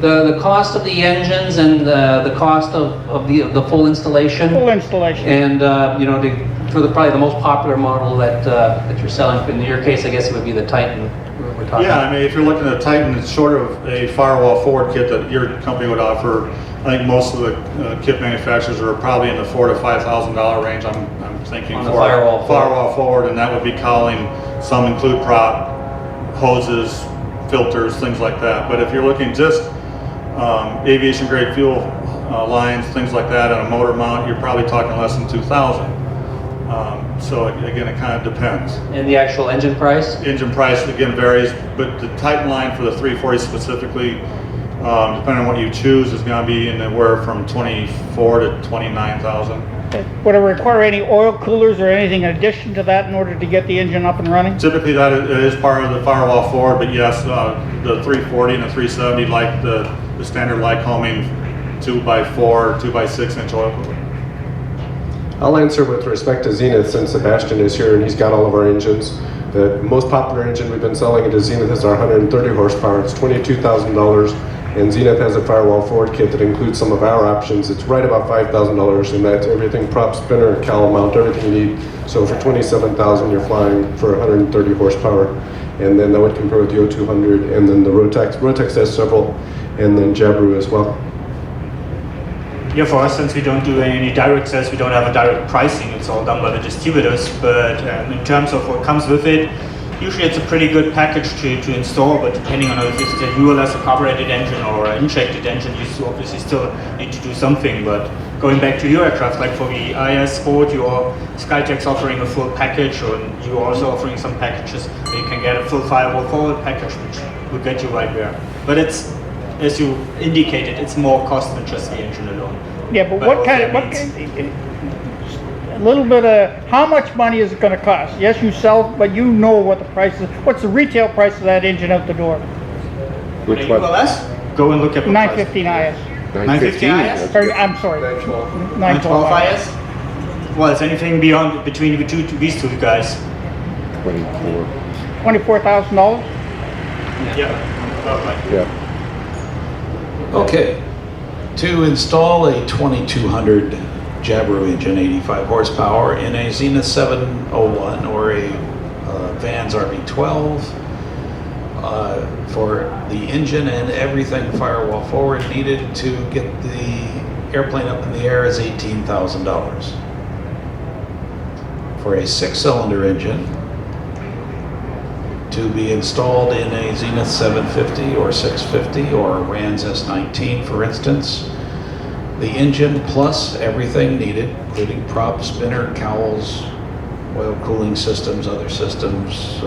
the cost of the engines and the cost of the full installation, Full installation. and you know, for probably the most popular model that you're selling. In your case, I guess it would be the Titan. We're talking. Yeah, I mean, if you're looking at a Titan, it's short of a firewall forward kit that your company would offer. I think most of the kit manufacturers are probably in the $4,000 to $5,000 range. I'm thinking On the for firewall forward, and that would be calling. Some include prop, hoses, filters, things like that. But if you're looking just aviation grade fuel lines, things like that, on a motor mount, you're probably talking less than $2,000. So again, it kind of depends. And the actual engine price? Engine price again varies, but the Titan line for the 340 specifically, depending on what you choose, is going to be anywhere from $24,000 to $29,000. Would it require any oil coolers or anything in addition to that in order to get the engine up and running? Typically, that is part of the firewall forward, but yes, the 340 and the 370 like the standard Lycoming 2x4, 2x6 inch oil cooler. I'll answer with respect to Zenith since Sebastian is here and he's got all of our engines. The most popular engine we've been selling at Zenith is our 130 horsepower. It's $22,000, and Zenith has a firewall forward kit that includes some of our options. It's right about $5,000, and that's everything: prop, spinner, cowl mount, everything you need. So for $27,000, you're flying for 130 horsepower, and then that would compare with the O200, and then the Rotax. Rotax has several, and then Jabiru as well. Yeah, for us, since we don't do any direct sales, we don't have a direct pricing. It's all done by the distributors. But in terms of what comes with it, usually it's a pretty good package to install. But depending on if it's a ULS, a carbureted engine, or an injected engine, you obviously still need to do something. But going back to your aircraft, like for the IS Sport, your Skytech's offering a full package, or you're also offering some packages where you can get a full firewall forward package, which will get you right there. But it's, as you indicated, it's more cost than just the engine alone. Yeah, but what kind of, a little bit of, how much money is it going to cost? Yes, you sell, but you know what the price is. What's the retail price of that engine out the door? Which one? ULS? Go and look at the 915 IS. 915 IS? Or, I'm sorry, 912. 912 IS? Well, it's anything beyond between these two guys. 24,000 Yeah. Yeah. Okay, to install a 2200 Jabiru engine, 85 horsepower, in a Zenith 701 or a Vans RB12, for the engine and everything firewall forward needed to get the airplane up in the air is $18,000. For a 6-cylinder engine, to be installed in a Zenith 750 or 650 or a Rans S19, for instance, the engine plus everything needed, including prop, spinner, cowls, oil cooling systems, other systems,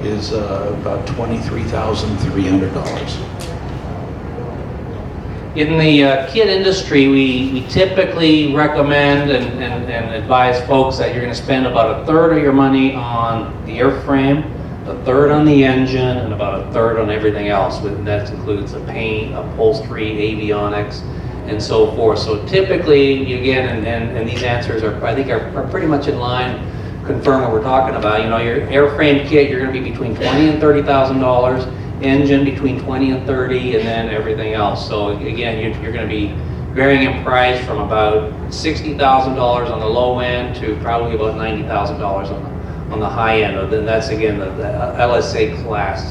is about $23,300. In the kit industry, we typically recommend and advise folks that you're going to spend about a third of your money on the airframe, a third on the engine and about a third on everything else. That includes the paint, upholstery, avionics, and so forth. So typically, again, and these answers are, I think, are pretty much in line, confirm what we're talking about. You know, your airframe kit, you're going to be between $20,000 and $30,000, engine between 20 and 30, and then everything else. So again, you're going to be varying in price from about $60,000 on the low end to probably about $90,000 on the high end. And then that's again the LSA class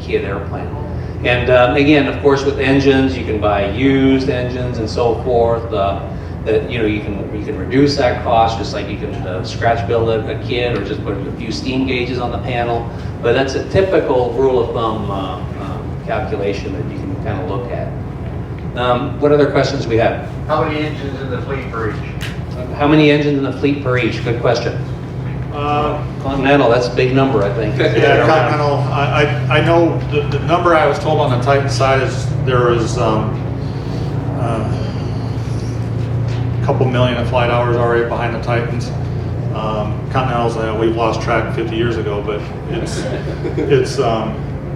kit airplane. And again, of course, with engines, you can buy used engines and so forth. That you can reduce that cost, just like you can scratch build a kit or just put a few steam gauges on the panel. But that's a typical rule of thumb calculation that you can kind of look at. What other questions we have? How many engines in the fleet per each? How many engines in the fleet per each? Good question. Continental, that's a big number, I think. Yeah, Continental. I know the number I was told on the Titan side is there is a couple million of flight hours already behind the Titans. Continentals, we've lost track 50 years ago, but it's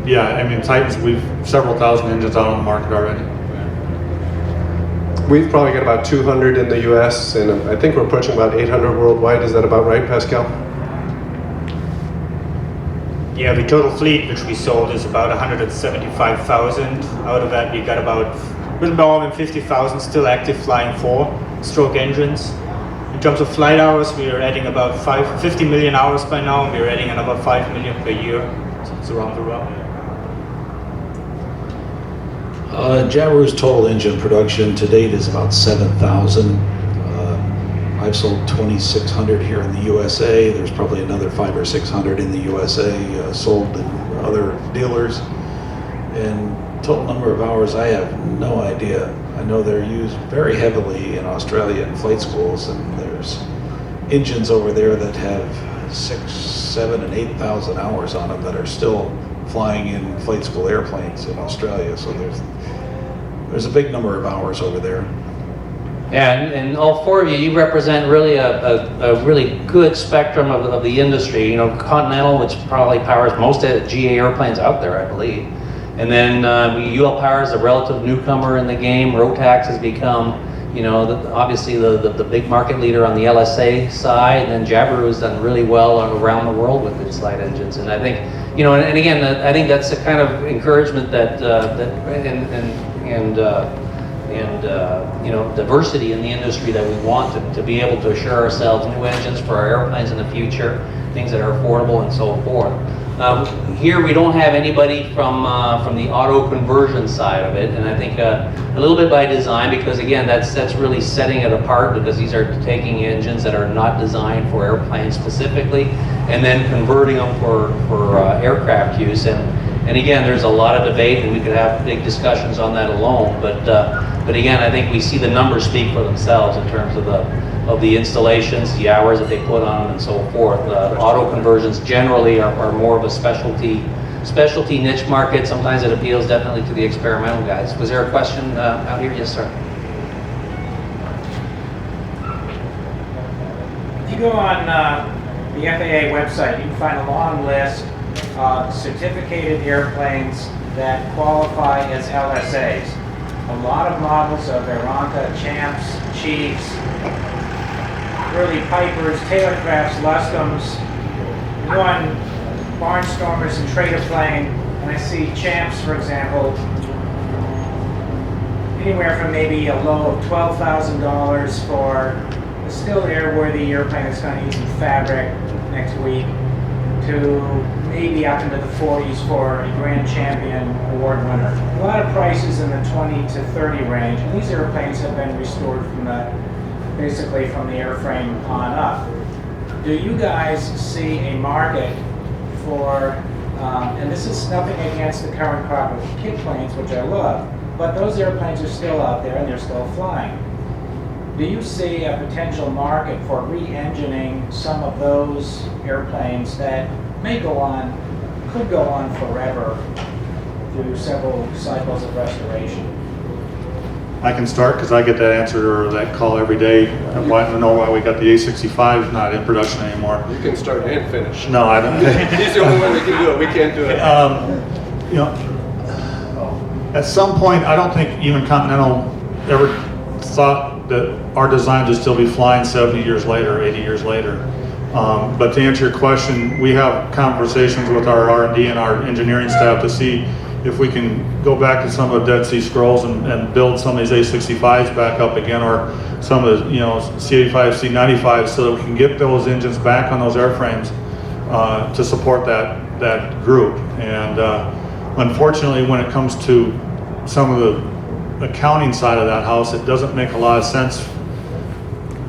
yeah. I mean, Titans, we've several thousand engines out on the market already. We've probably got about 200 in the US, and I think we're pushing about 800 worldwide. Is that about right, Pascal? Yeah, the total fleet which we sold is about 175,000. Out of that, we got about a little more than 50,000 still active flying 4-stroke engines. In terms of flight hours, we are adding about 50 million hours by now, and we're adding another 5 million per year. So it's around the world. Jabiru's total engine production to date is about 7,000. I've sold 2,600 here in the USA. There's probably another 500 or 600 in the USA sold in other dealers. And total number of hours, I have no idea. I know they're used very heavily in Australia in flight schools, and there's engines over there that have 6,000, 7,000, and 8,000 hours on them that are still flying in flight school airplanes in Australia. So there's a big number of hours over there. Yeah, and all four of you represent really a really good spectrum of the industry. You know, Continental, which probably powers most of the GA airplanes out there, I believe. And then UL Power is a relative newcomer in the game. Rotax has become, you know, obviously the big market leader on the LSA side. And then Jabiru has done really well around the world with its light engines. And I think, you know, and again, I think that's the kind of encouragement that you know, diversity in the industry that we want to be able to assure ourselves new engines for our airplanes in the future, things that are affordable and so forth. Here we don't have anybody from the auto conversion side of it, and I think a little bit by design, because again, that's really setting it apart, because these are taking engines that are not designed for airplanes specifically, and then converting them for aircraft use. And again, there's a lot of debate, and we could have big discussions on that alone. But again, I think we see the numbers speak for themselves in terms of the installations, the hours that they put on them, and so forth. Auto conversions generally are more of a specialty niche market. Sometimes it appeals definitely to the experimental guys. Was there a question out here? Yes, sir. If you go on the FAA website, you can find a long list of certificated airplanes that qualify as LSAs. A lot of models of Aeronca, Champs, Chiefs, early Pipers, Taylorcrafts, Lustums, one Barnstormers and Trader plane, and I see Champs, for example, anywhere from maybe a low of $12,000 for a still airworthy airplane that's going to use some fabric next week, to maybe up into the 40s for a Grand Champion award winner. A lot of prices in the 20 to 30 range, and these airplanes have been restored from basically from the airframe on up. Do you guys see a market for, and this is nothing against the current crop of kit planes, which I love, but those airplanes are still out there and they're still flying. Do you see a potential market for re-engineering some of those airplanes that may go on, could go on forever through several cycles of restoration? I can start because I get that answer or that call every day. I want to know why we got the A65 not in production anymore. You can start and finish. No, I don't. He's the only one that can do it. We can't do it. You know, at some point, I don't think even Continental ever thought that our design would still be flying 70 years later, 80 years later. But to answer your question, we have conversations with our R&D and our engineering staff to see if we can go back to some of the Dead Sea Scrolls and build some of these A65s back up again, or some of the C85, C95s, so that we can get those engines back on those airframes to support that group. And unfortunately, when it comes to some of the accounting side of that house, it doesn't make a lot of sense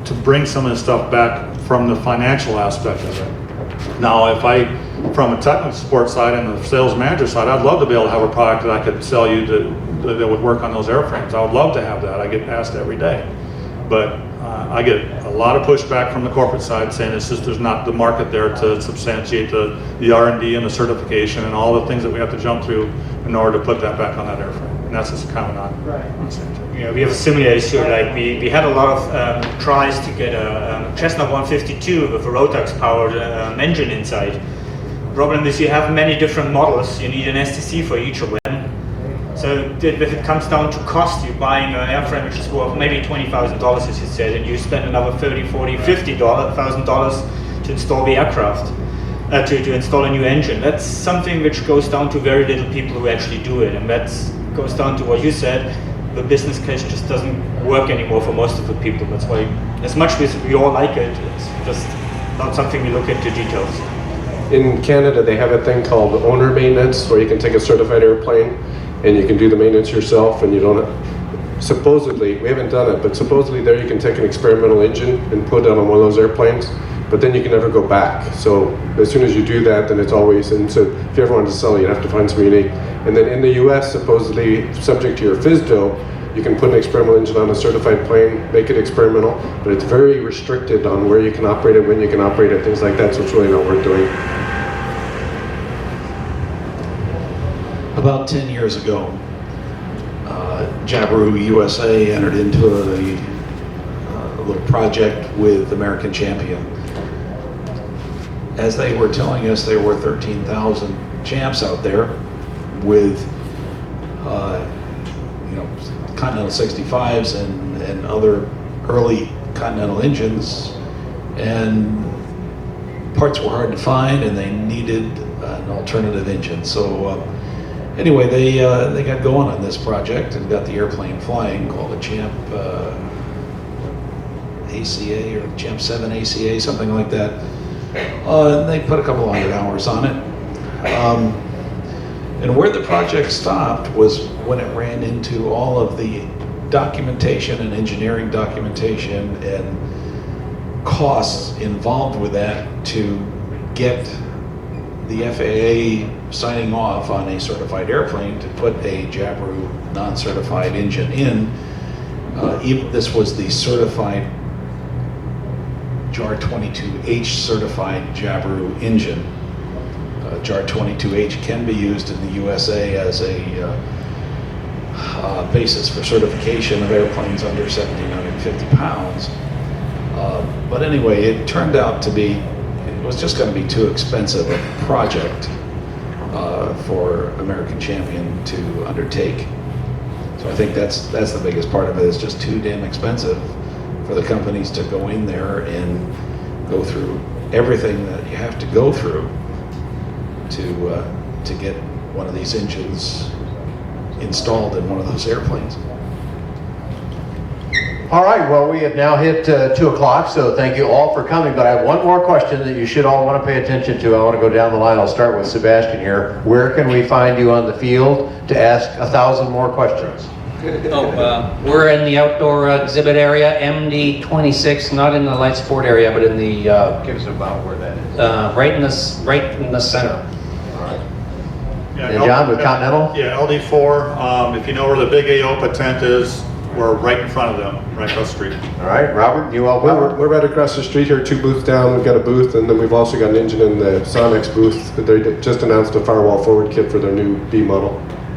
to bring some of this stuff back from the financial aspect of it. Now, if from a technical support side and the sales manager side, I'd love to be able to have a product that I could sell you that would work on those airframes. I would love to have that. I get asked every day. But I get a lot of pushback from the corporate side saying it's just there's not the market there to substantiate the R&D and the certification and all the things that we have to jump through in order to put that back on that airframe. And that's just kind of not. Yeah, we have a similar issue. Like we had a lot of tries to get a Cessna 152 with a Rotax powered engine inside. Problem is you have many different models. You need an STC for each of them. So if it comes down to cost, you're buying an airframe which is worth maybe $20,000, as you said, and you spend another $30,000, $40,000, $50,000 to install the aircraft, to install a new engine. That's something which goes down to very little people who actually do it, and that goes down to what you said. The business case just doesn't work anymore for most of the people. That's why, as much as we all like it, it's just not something we look into details. In Canada, they have a thing called owner maintenance, where you can take a certified airplane and you can do the maintenance yourself, and you don't, supposedly, we haven't done it, but supposedly there you can take an experimental engine and put it on one of those airplanes, but then you can never go back. So as soon as you do that, then it's always, and so if you ever wanted to sell it, you'd have to find something unique. And then in the US, supposedly, subject to your FSDO, you can put an experimental engine on a certified plane, make it experimental, but it's very restricted on where you can operate it, when you can operate it, things like that, so it's really not worth doing. About 10 years ago, Jabiru USA entered into a little project with American Champion. As they were telling us, there were 13,000 champs out there with Continental 65s and other early Continental engines, and parts were hard to find, and they needed an alternative engine. So anyway, they got going on this project and got the airplane flying, called the Champ ACA or Champ 7 ACA, something like that. And they put a couple hundred hours on it. And where the project stopped was when it ran into all of the documentation and engineering documentation and costs involved with that to get the FAA signing off on a certified airplane to put a Jabiru non-certified engine in. Even this was the certified JAR 22H certified Jabiru engine. JAR 22H can be used in the USA as a basis for certification of airplanes under 1,750 pounds. But anyway, it turned out to be, it was just going to be too expensive a project for American Champion to undertake. So I think that's the biggest part of it. It's just too damn expensive for the companies to go in there and go through everything that you have to go through to get one of these engines installed in one of those airplanes. All right, well, we have now hit 2 o'clock, so thank you all for coming, but I have one more question that you should all want to pay attention to. I want to go down the line. I'll start with Sebastian here. Where can we find you on the field to ask 1,000 more questions? We're in the outdoor exhibit area, MD26, not in the light sport area, but in the Give us about where that is. right in the center. Yeah, And John, with Continental? Yeah, LD4. If you know where the big AOPA tent is, we're right in front of them, right across the street. All right, Robert, you all We're right across the street here, 2 booths down. We've got a booth, and then we've also got an engine in the Sonex booth. They just announced a firewall forward kit for their new B model.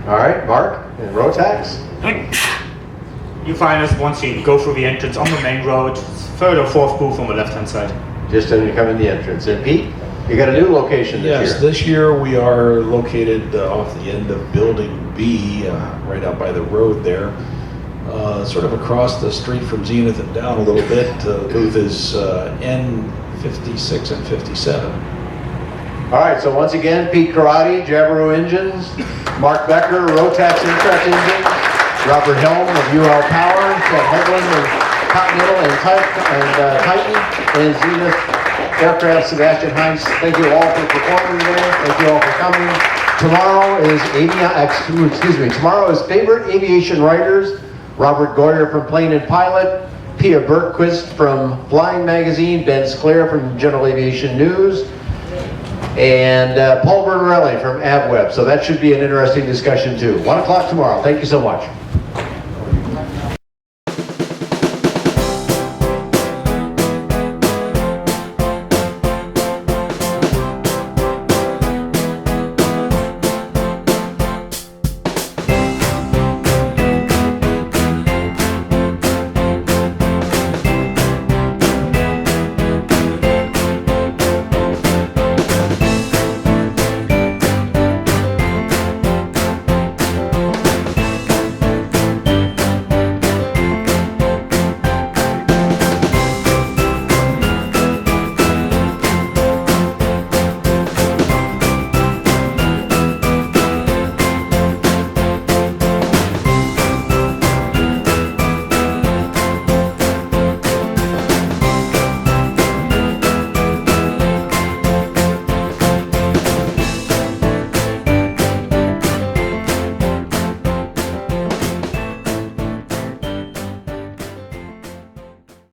All right, Mark, and Rotax? You find us once you go through the entrance on the main road, third or fourth booth on the left-hand side. Just as you come in the entrance. And Pete, you got a new location this Yes, year. this year we are located off the end of Building B, right out by the road there, sort of across the street from Zenith and down a little bit. The booth is N56 and 57. All right, so once again, Pete Karate, Jabiru Engines, Mark Becker, Rotax Intract Engines, Robert Helm of UL Power, Ted Hegland of Continental and Titan, and Zenith Aircraft, Sebastian Heinz. Thank you all for performing today. Thank you all for coming. Tomorrow is Favorite Aviation Writers, Robert Goyer from Plane and Pilot, Pia Bergquist from Flying Magazine, Ben Sclair from General Aviation News, and Paul Bernarelli from AvWeb. So that should be an interesting discussion too. 1 o'clock tomorrow. Thank you so much.